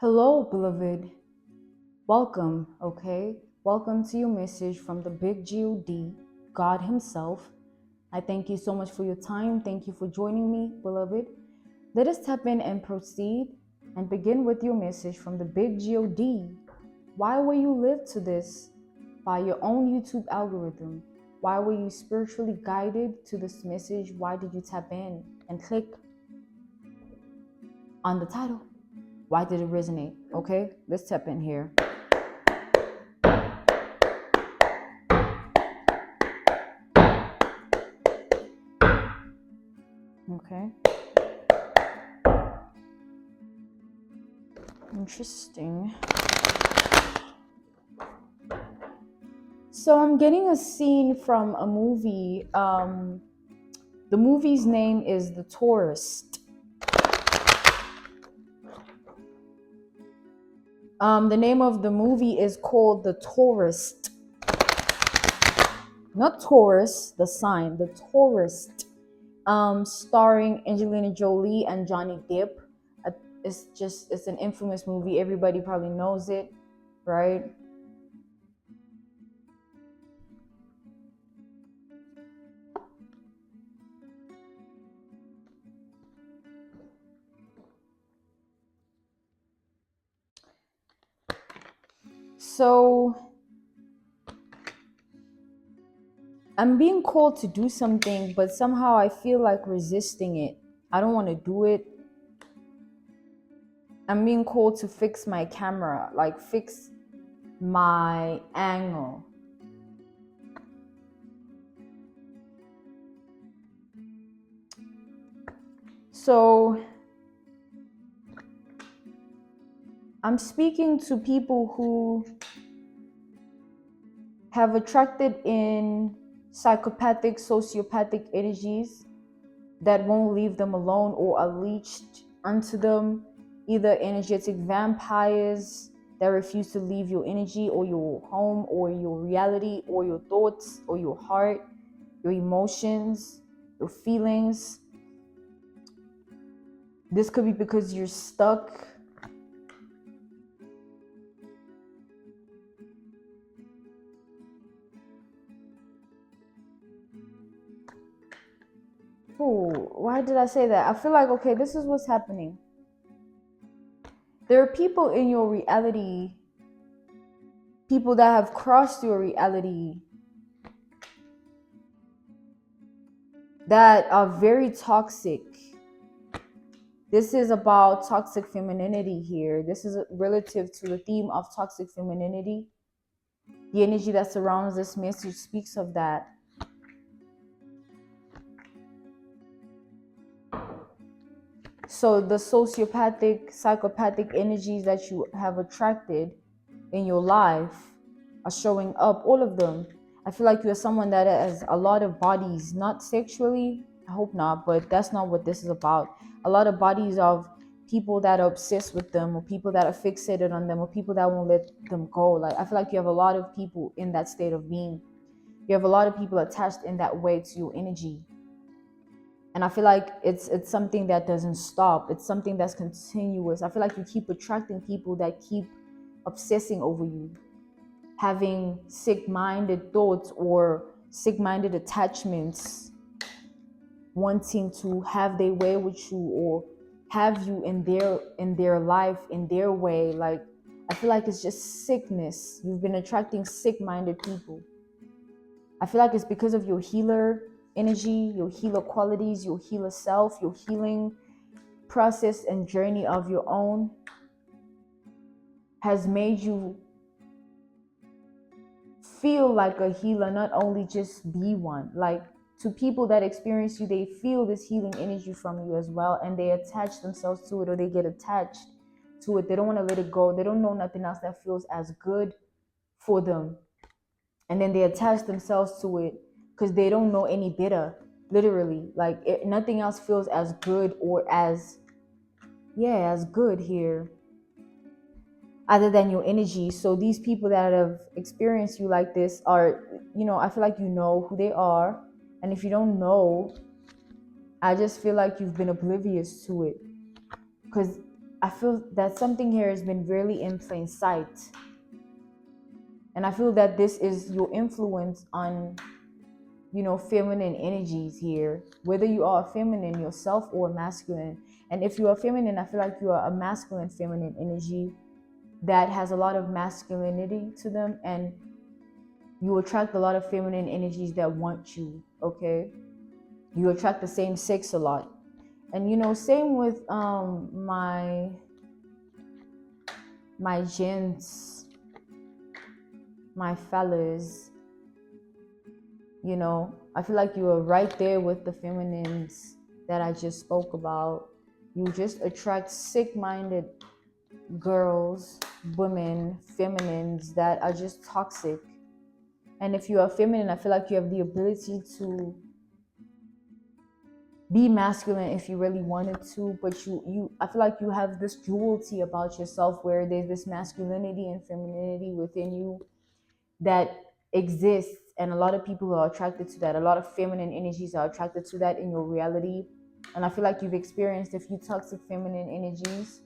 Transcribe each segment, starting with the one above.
Hello, beloved. Welcome, okay? Welcome to your message from the big God Himself. I thank you so much for your time. Thank you for joining me, beloved. Let us tap in and proceed and begin with your message from the big God. Why will you live to this? By your own YouTube algorithm. Why were you spiritually guided to this message? Why did you tap in and click on the title? Why did it resonate? Okay, let's tap in here. Okay. Interesting. So I'm getting a scene from a movie. The movie's name is The Tourist. The name of the movie is called The Tourist. Not Taurus, the sign, The Tourist. Starring Angelina Jolie and Johnny Depp. It's an infamous movie. Everybody probably knows it, right? So I'm being called to do something, but somehow I feel like resisting it. I don't want to do it. I'm being called to fix my camera, like fix my angle. So I'm speaking to people who have attracted in psychopathic, sociopathic energies that won't leave them alone or are leached unto them, either energetic vampires that refuse to leave your energy or your home or your reality or your thoughts or your heart, your emotions, your feelings. This could be because you're stuck. Oh, why did I say that? I feel like, okay, this is what's happening. There are people in your reality, people that have crossed your reality, that are very toxic. This is about toxic femininity here. This is relative to the theme of toxic femininity. The energy that surrounds this message speaks of that. So the sociopathic, psychopathic energies that you have attracted in your life are showing up, all of them. I feel like you're someone that has a lot of bodies, not sexually, I hope not, but that's not what this is about. A lot of bodies of people that are obsessed with them, or people that are fixated on them, or people that won't let them go. Like, I feel like you have a lot of people in that state of being. You have a lot of people attached in that way to your energy. And I feel like it's something that doesn't stop. It's something that's continuous. I feel like you keep attracting people that keep obsessing over you, having sick-minded thoughts or sick-minded attachments, wanting to have their way with you or have you in their life, in their way. Like, I feel like it's just sickness. You've been attracting sick-minded people. I feel like it's because of your healer energy, your healer qualities, your healer self, your healing process and journey of your own has made you feel like a healer, not only just be one. Like, to people that experience you, they feel this healing energy from you as well, and they attach themselves to it, or they get attached to it. They don't want to let it go. They don't know nothing else that feels as good for them, and then they attach themselves to it because they don't know any better. Literally, like nothing else feels as good or as good here other than your energy. So these people that have experienced you like this are, I feel like you know who they are. And if you don't know, I just feel like you've been oblivious to it. Because I feel that something here has been really in plain sight. And I feel that this is your influence on, feminine energies here, whether you are feminine yourself or masculine. And if you are feminine, I feel like you are a masculine feminine energy that has a lot of masculinity to them, and you attract a lot of feminine energies that want you, okay? You attract the same sex a lot. And same with my gents, my fellas, I feel like you are right there with the feminines that I just spoke about. You just attract sick-minded girls, women, feminines that are just toxic. And if you are feminine, I feel like you have the ability to be masculine if you really wanted to, but I feel like you have this duality about yourself where there's this masculinity and femininity within you that exists, and a lot of people are attracted to that. A lot of feminine energies are attracted to that in your reality. And I feel like you've experienced a few toxic feminine energies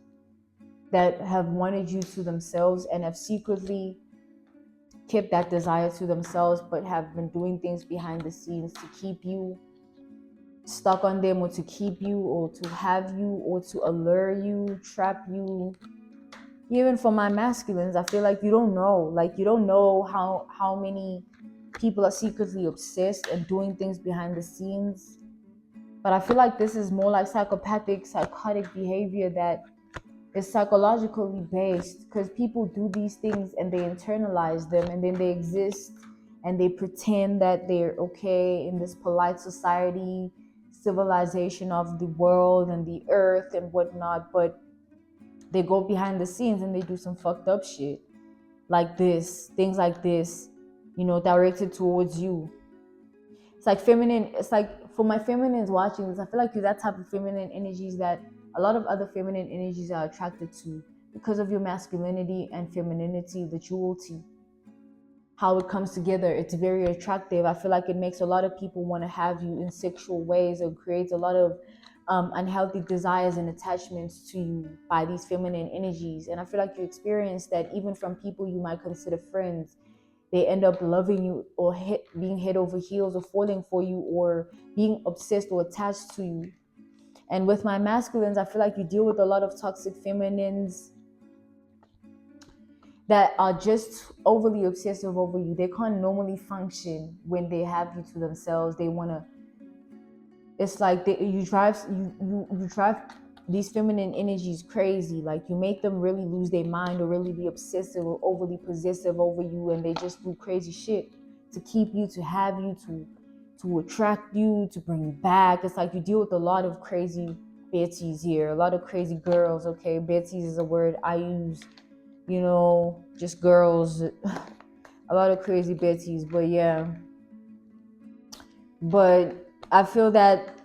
that have wanted you to themselves and have secretly kept that desire to themselves, but have been doing things behind the scenes to keep you stuck on them, or to keep you, or to have you, or to allure you, trap you. Even for my masculines, I feel like you don't know how many people are secretly obsessed and doing things behind the scenes. But I feel like this is more like psychotic behavior that is psychologically based, because people do these things and they internalize them, and then they exist and they pretend that they're okay in this polite society, civilization of the world and the earth and whatnot, but they go behind the scenes and they do some fucked up shit like this, things like this, directed towards you. It's like for my feminines watching this, I feel like you're that type of feminine energies that a lot of other feminine energies are attracted to because of your masculinity and femininity, the duality, how it comes together. It's very attractive. I feel like it makes a lot of people want to have you in sexual ways, or creates a lot of unhealthy desires and attachments to you by these feminine energies. And I feel like you experience that even from people you might consider friends. They end up loving you, or being head over heels, or falling for you, or being obsessed or attached to you. And with my masculines, I feel like you deal with a lot of toxic feminines that are just overly obsessive over you. They can't normally function when they have you to themselves. They want to, it's like you drive these feminine energies crazy. Like you make them really lose their mind, or really be obsessive or overly possessive over you, and they just do crazy shit to keep you, to have you, to attract you, to bring you back. It's like you deal with a lot of crazy bitches here, a lot of crazy girls. Okay, bitches is a word I use, just girls, a lot of crazy bitches. But yeah, but I feel that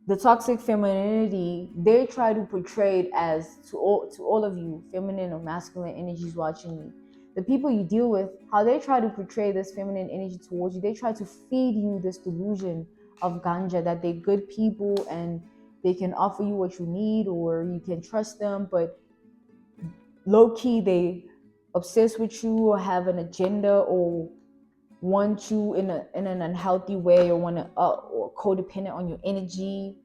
the toxic femininity, they try to portray it as to all of you feminine or masculine energies watching you, the people you deal with, how they try to portray this feminine energy towards you. They try to feed you this delusion of ganja, that they're good people and they can offer you what you need, or you can trust them. But low-key, they obsess with you, or have an agenda, or want you in an unhealthy way, or want to or codependent on your energy.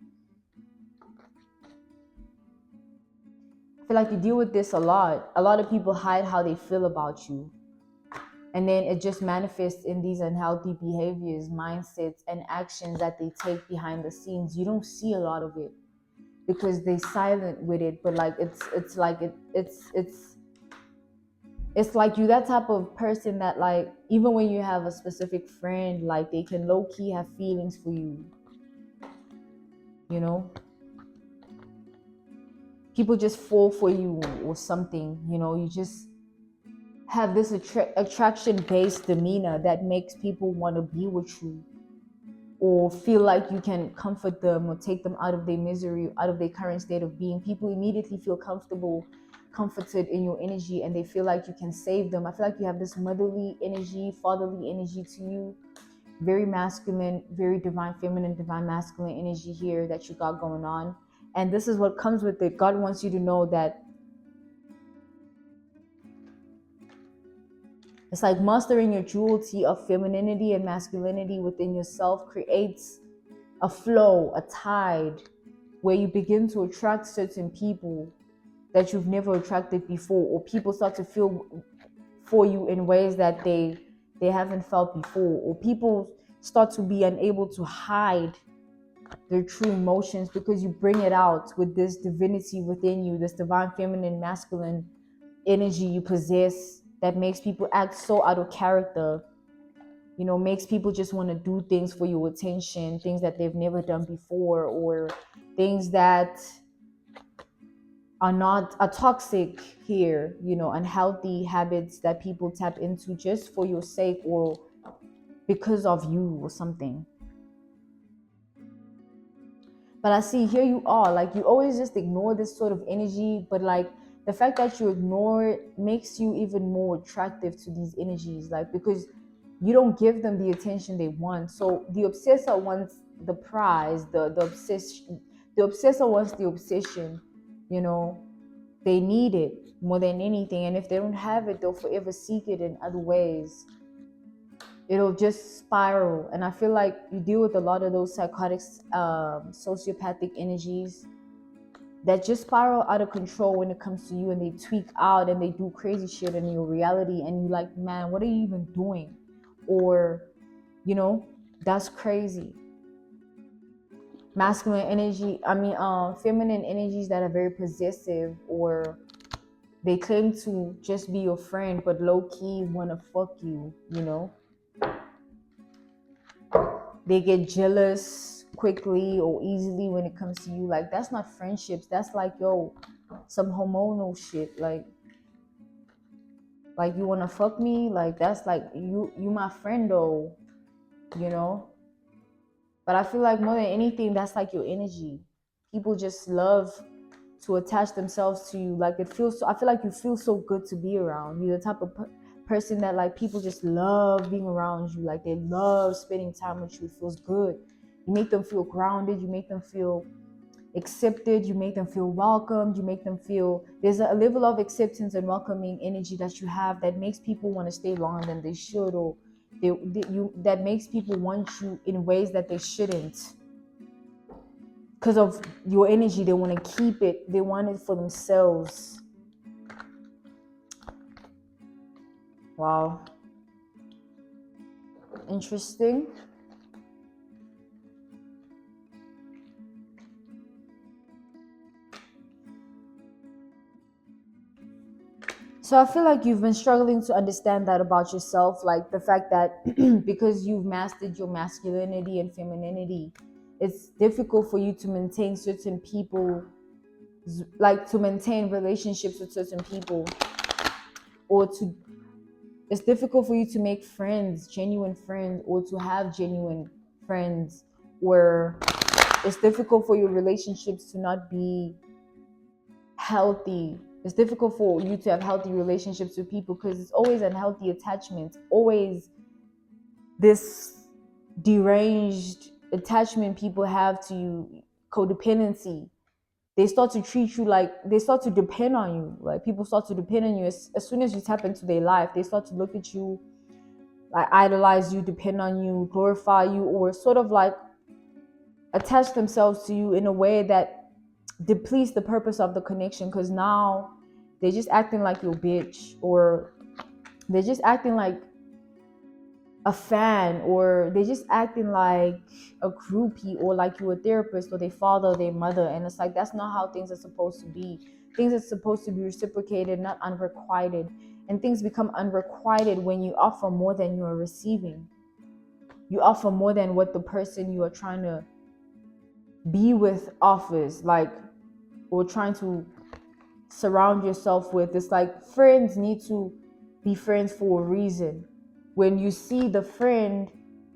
I feel like you deal with this a lot. A lot of people hide how they feel about you, and then it just manifests in these unhealthy behaviors, mindsets, and actions that they take behind the scenes. You don't see a lot of it because they're silent with it. But like it's like you that type of person that, like, even when you have a specific friend, like they can low-key have feelings for you. People just fall for you or something. You just have this attraction-based demeanor that makes people want to be with you, or feel like you can comfort them or take them out of their misery, out of their current state of being. People immediately feel comforted in your energy, and they feel like you can save them. I feel like you have this motherly energy, fatherly energy to you, very masculine, very divine feminine, divine masculine energy here that you got going on. And this is what comes with it. God wants you to know that it's like mastering your duality of femininity and masculinity within yourself creates a flow, a tide, where you begin to attract certain people that you've never attracted before, or people start to feel for you in ways that they haven't felt before, or people start to be unable to hide their true emotions because you bring it out with this divinity within you, this divine feminine masculine energy you possess that makes people act so out of character, makes people just want to do things for your attention, things that they've never done before, or things that are toxic here, unhealthy habits that people tap into just for your sake or because of you or something. But I see here you are, like, you always just ignore this sort of energy, but like the fact that you ignore it makes you even more attractive to these energies, like, because you don't give them the attention they want. So the obsessor wants the prize, the obsession, the obsessor wants the obsession, they need it more than anything. And if they don't have it, they'll forever seek it in other ways. It'll just spiral. And I feel like you deal with a lot of those psychotic, sociopathic energies that just spiral out of control when it comes to you, and they tweak out and they do crazy shit in your reality, and you're like, man, what are you even doing? Or, that's crazy. Masculine energy, feminine energies that are very possessive, or they claim to just be your friend, but low-key want to fuck you, They get jealous quickly or easily when it comes to you. Like, that's not friendships. That's like, some hormonal shit. Like you want to fuck me? Like, that's like, you my friend though, But I feel like more than anything, that's like your energy. People just love to attach themselves to you. Like, I feel like you feel so good to be around. You're the type of person that, like, people just love being around you. Like, they love spending time with you. It feels good. You make them feel grounded. You make them feel accepted. You make them feel welcomed. You make them feel there's a level of acceptance and welcoming energy that you have that makes people want to stay longer than they should, or that makes people want you in ways that they shouldn't. Because of your energy, they want to keep it. They want it for themselves. Wow. Interesting. So I feel like you've been struggling to understand that about yourself, like the fact that because you've mastered your masculinity and femininity, it's difficult for you to maintain certain people, like to maintain relationships with certain people, or it's difficult for you to make friends, genuine friends, or to have genuine friends, or it's difficult for your relationships to not be healthy. It's difficult for you to have healthy relationships with people because it's always unhealthy attachment, always this deranged attachment people have to you, codependency. They start to treat you like, they start to depend on you. Like, people start to depend on you as soon as you tap into their life. They start to look at you, like, idolize you, depend on you, glorify you, or sort of like attach themselves to you in a way that depletes the purpose of the connection, because now they're just acting like your bitch, or they're just acting like a fan, or they're just acting like a groupie, or like you're a therapist, or their father or their mother. And it's like, that's not how things are supposed to be. Things are supposed to be reciprocated, not unrequited. And things become unrequited when you offer more than you are receiving. You offer more than what the person you are trying to be with offers, like, or trying to surround yourself with. It's like, friends need to be friends for a reason. When you see the friend,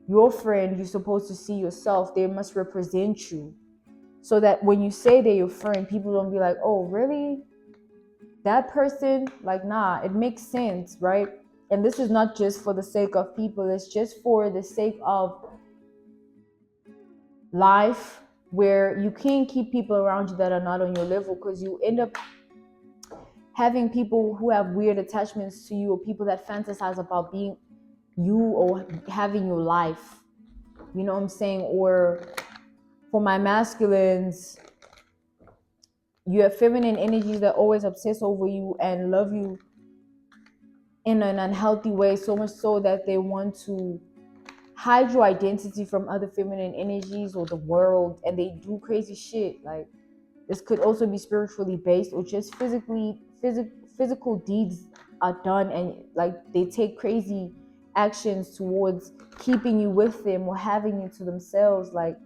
your friend, you're supposed to see yourself. They must represent you, so that when you say they're your friend, people don't be like, oh, really? That person? Like, nah, it makes sense, right? And this is not just for the sake of people. It's just for the sake of life, where you can't keep people around you that are not on your level, because you end up having people who have weird attachments to you, or people that fantasize about being you or having your life. You know what I'm saying? Or for my masculines, you have feminine energies that always obsess over you and love you in an unhealthy way, so much so that they want to hide your identity from other feminine energies or the world, and they do crazy shit. Like, this could also be spiritually based, or just physical deeds are done, and like they take crazy actions towards keeping you with them or having you to themselves. Like,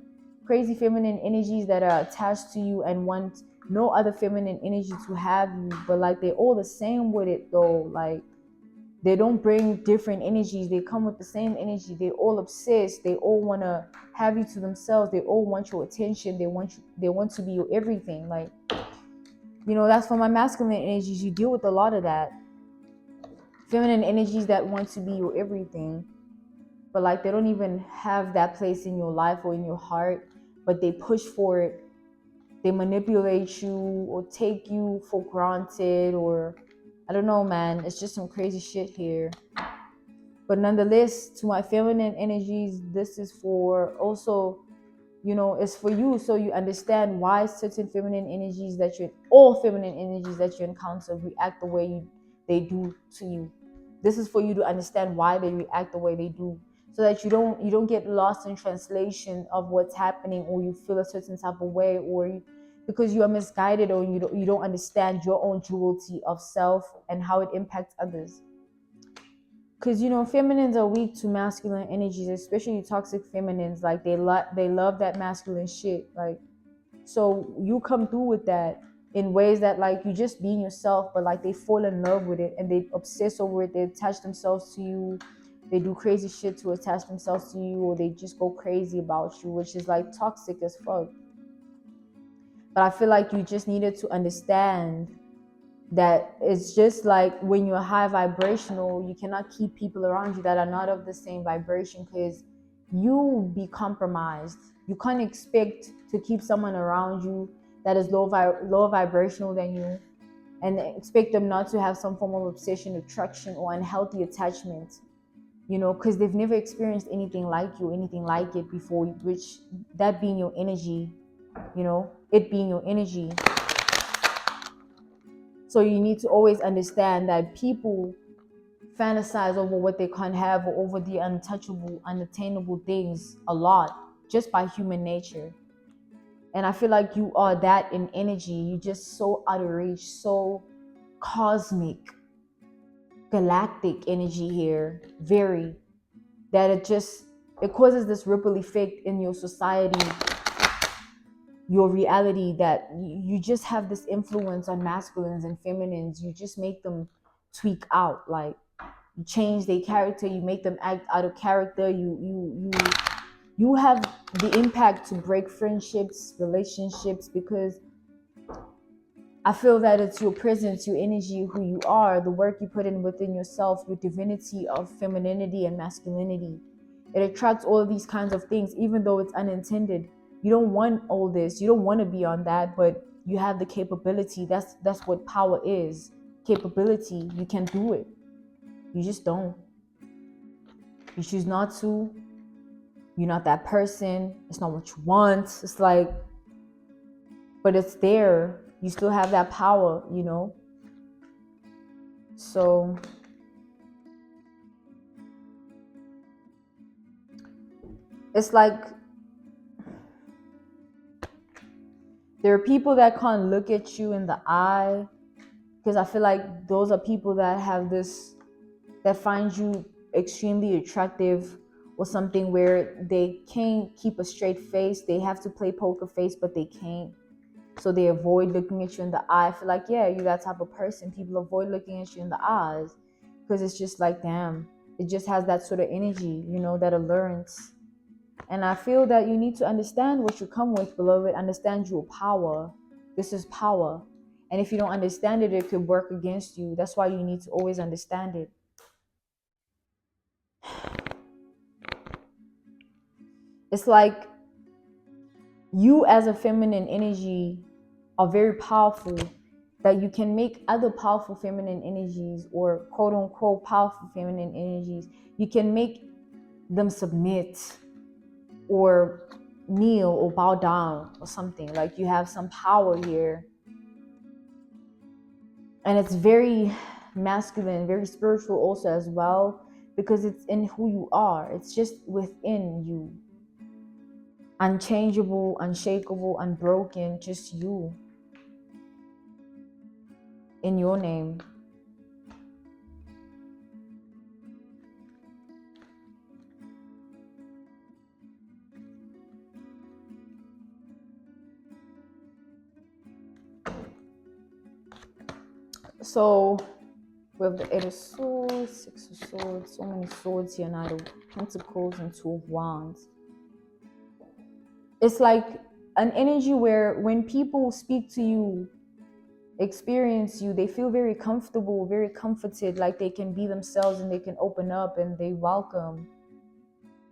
crazy feminine energies that are attached to you and want no other feminine energy to have you, but like they're all the same with it though. Like, they don't bring different energies, they come with the same energy. They all obsessed, they all want to have you to themselves, they all want your attention, they want to be your everything. Like, that's for my masculine energies. You deal with a lot of that. Feminine energies that want to be your everything, but like they don't even have that place in your life or in your heart, but they push for it. They manipulate you or take you for granted, or I don't know, man. It's just some crazy shit here. But nonetheless, to my feminine energies, this is for also, it's for you, so you understand why certain feminine energies that all feminine energies that you encounter react the way they do to you. This is for you to understand why they react the way they do, so that you don't get lost in translation of what's happening, or you feel a certain type of way, or because you are misguided, or you don't understand your own duality of self and how it impacts others. Because feminines are weak to masculine energies, especially toxic feminines. Like, they love that masculine shit. Like, so you come through with that in ways that, like, you just being yourself, but like they fall in love with it and they obsess over it. They attach themselves to you. They do crazy shit to attach themselves to you, or they just go crazy about you, which is like toxic as fuck. But I feel like you just needed to understand that it's just like when you're high vibrational, you cannot keep people around you that are not of the same vibration, because you be compromised. You can't expect to keep someone around you that is lower vibrational than you, and expect them not to have some form of obsession, attraction, or unhealthy attachment, because they've never experienced anything like you, anything like it before, which, that being your energy, it being your energy. So you need to always understand that people fantasize over what they can't have, or over the untouchable, unattainable things a lot, just by human nature. And I feel like you are that in energy. You just so out of reach, so cosmic, galactic energy here, very, that it causes this ripple effect in your society, your reality, that you just have this influence on masculines and feminines. You just make them tweak out. Like, you change their character, you make them act out of character. You have the impact to break friendships, relationships, because I feel that it's your presence, your energy, who you are, the work you put in within yourself, your divinity of femininity and masculinity. It attracts all of these kinds of things, even though it's unintended. You don't want all this. You don't want to be on that, but you have the capability. That's what power is. Capability. You can do it. You just don't. You choose not to. You're not that person. It's not what you want. It's like, but it's there. You still have that power, So it's like, there are people that can't look at you in the eye, because I feel like those are people that have this, that find you extremely attractive, or something, where they can't keep a straight face. They have to play poker face, but they can't. So they avoid looking at you in the eye. I feel like, yeah, you're that type of person. People avoid looking at you in the eyes, because it's just like, damn, it just has that sort of energy, that allurance. And I feel that you need to understand what you come with, beloved. Understand your power. This is power. And if you don't understand it, it could work against you. That's why you need to always understand it. It's like you as a feminine energy are very powerful, that you can make other powerful feminine energies, or quote unquote powerful feminine energies, you can make them submit or kneel or bow down or something. Like you have some power here. And it's very masculine, very spiritual also as well, because it's in who you are. It's just within you. Unchangeable, unshakable, unbroken, just you. In your name. So with the Eight of Swords, Six of Swords, so many swords here, Knight of Pentacles and Two of Wands. It's like an energy where when people speak to you, experience you, they feel very comfortable, very comforted, like they can be themselves and they can open up and they welcome.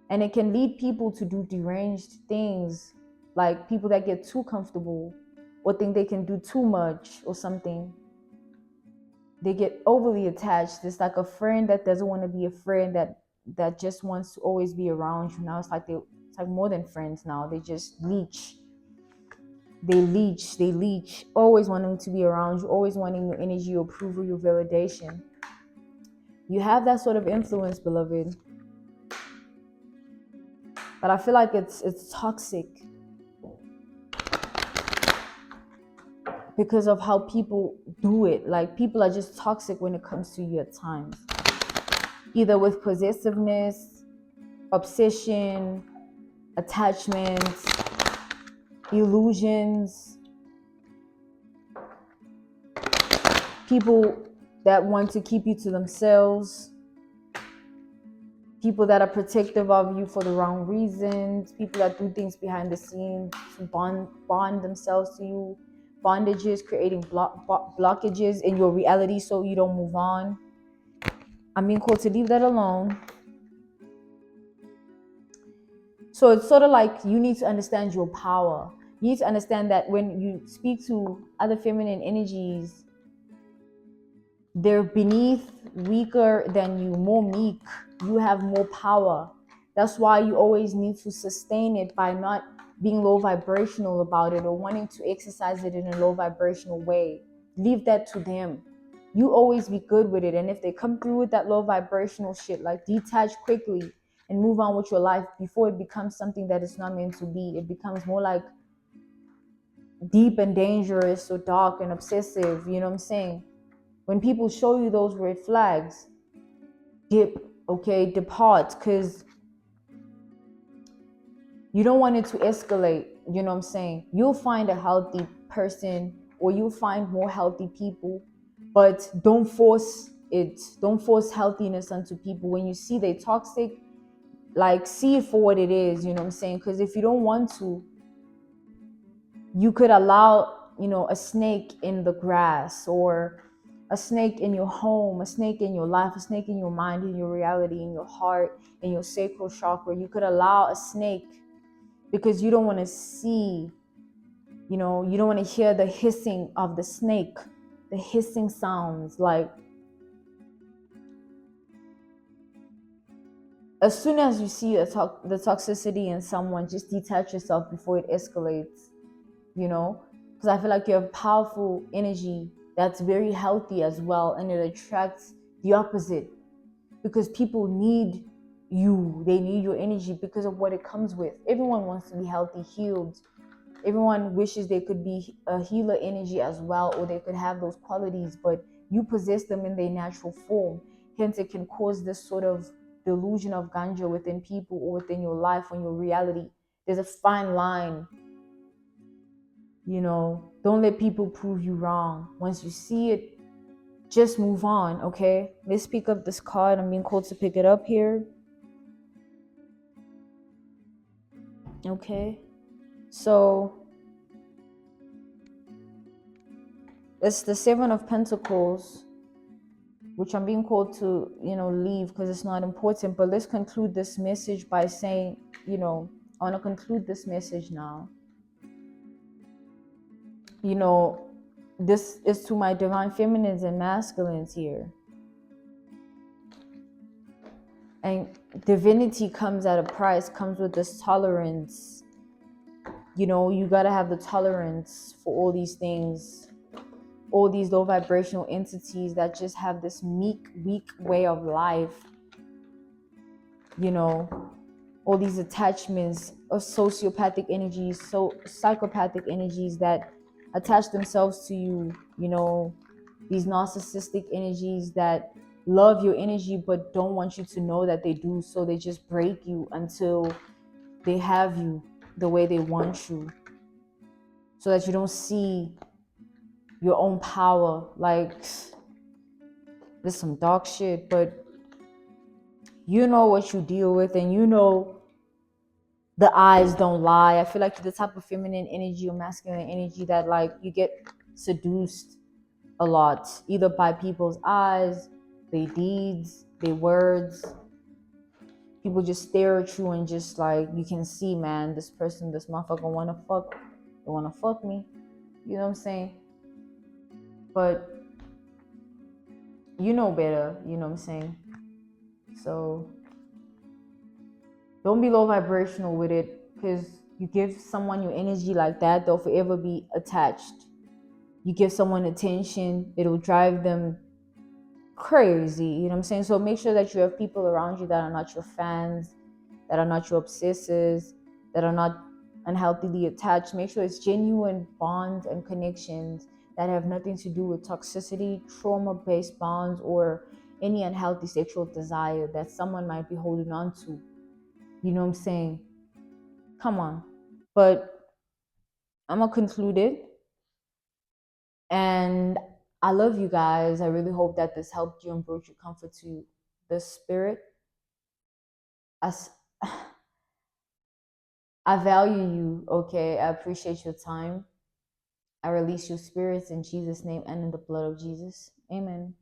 And it can lead people to do deranged things, like people that get too comfortable or think they can do too much or something. They get overly attached. It's like a friend that doesn't want to be a friend, that just wants to always be around you. Now it's like more than friends now. They just leech. They leech, always wanting to be around you, always wanting your energy, your approval, your validation. You have that sort of influence, beloved. But I feel like it's toxic because of how people do it. Like people are just toxic when it comes to you at times. Either with possessiveness, obsession, attachments, illusions. People that want to keep you to themselves. People that are protective of you for the wrong reasons. People that do things behind the scenes to bond themselves to you. Bondages, creating blockages in your reality so you don't move on. I'm being called to leave that alone. So it's sort of like you need to understand your power. You need to understand that when you speak to other feminine energies, they're beneath, weaker than you, more meek. You have more power. That's why you always need to sustain it by not being low vibrational about it or wanting to exercise it in a low vibrational way. Leave that to them. You always be good with it. And if they come through with that low vibrational shit, like detach quickly and move on with your life before it becomes something that it's not meant to be. It becomes more like deep and dangerous or dark and obsessive. You know what I'm saying? When people show you those red flags, depart, because you don't want it to escalate. You know what I'm saying? You'll find a healthy person or you'll find more healthy people, but don't force it. Don't force healthiness onto people. When you see they're toxic, like see it for what it is. You know what I'm saying? Because if you don't want to, you could allow, a snake in the grass, or a snake in your home, a snake in your life, a snake in your mind, in your reality, in your heart, in your sacral chakra. You could allow a snake because you don't want to see, you don't want to hear the hissing of the snake, the hissing sounds. Like, as soon as you see the toxicity in someone, just detach yourself before it escalates, because I feel like you have powerful energy that's very healthy as well, and it attracts the opposite because people need you. They need your energy because of what it comes with. Everyone wants to be healthy, healed. Everyone wishes they could be a healer energy as well, or they could have those qualities, but you possess them in their natural form. Hence, it can cause this sort of delusion of ganja within people or within your life or your reality. There's a fine line. Don't let people prove you wrong. Once you see it, just move on, okay? Let's pick up this card. I'm being called to pick it up here. Okay. So, it's the Seven of Pentacles, which I'm being called to, leave because it's not important. But let's conclude this message by saying, I want to conclude this message now. You know, this is to my divine feminines and masculines here. And divinity comes at a price, comes with this tolerance. You know, you got to have the tolerance for all these things, all these low vibrational entities that just have this meek, weak way of life. You know, all these attachments of sociopathic energies, so psychopathic energies that attach themselves to you. You know, these narcissistic energies that love your energy but don't want you to know that they do, so they just break you until they have you the way they want you, so that you don't see your own power. Like, there's some dark shit, but you know what you deal with, and you know the eyes don't lie. I feel like the type of feminine energy or masculine energy that, like, you get seduced a lot, either by people's eyes, their deeds, their words. People just stare at you and just, like, you can see, man, this person, this motherfucker they wanna fuck me. You know what I'm saying? But you know better, you know what I'm saying? So don't be low vibrational with it, because you give someone your energy like that, they'll forever be attached. You give someone attention, it'll drive them crazy, you know what I'm saying? So make sure that you have people around you that are not your fans, that are not your obsessors, that are not unhealthily attached. Make sure it's genuine bonds and connections that have nothing to do with toxicity, trauma-based bonds, or any unhealthy sexual desire that someone might be holding on to. You know what I'm saying? Come on. But I'm gonna conclude it. And I love you guys. I really hope that this helped you and brought you comfort to the spirit. As I value you, okay? I appreciate your time. I release your spirits in Jesus' name and in the blood of Jesus. Amen.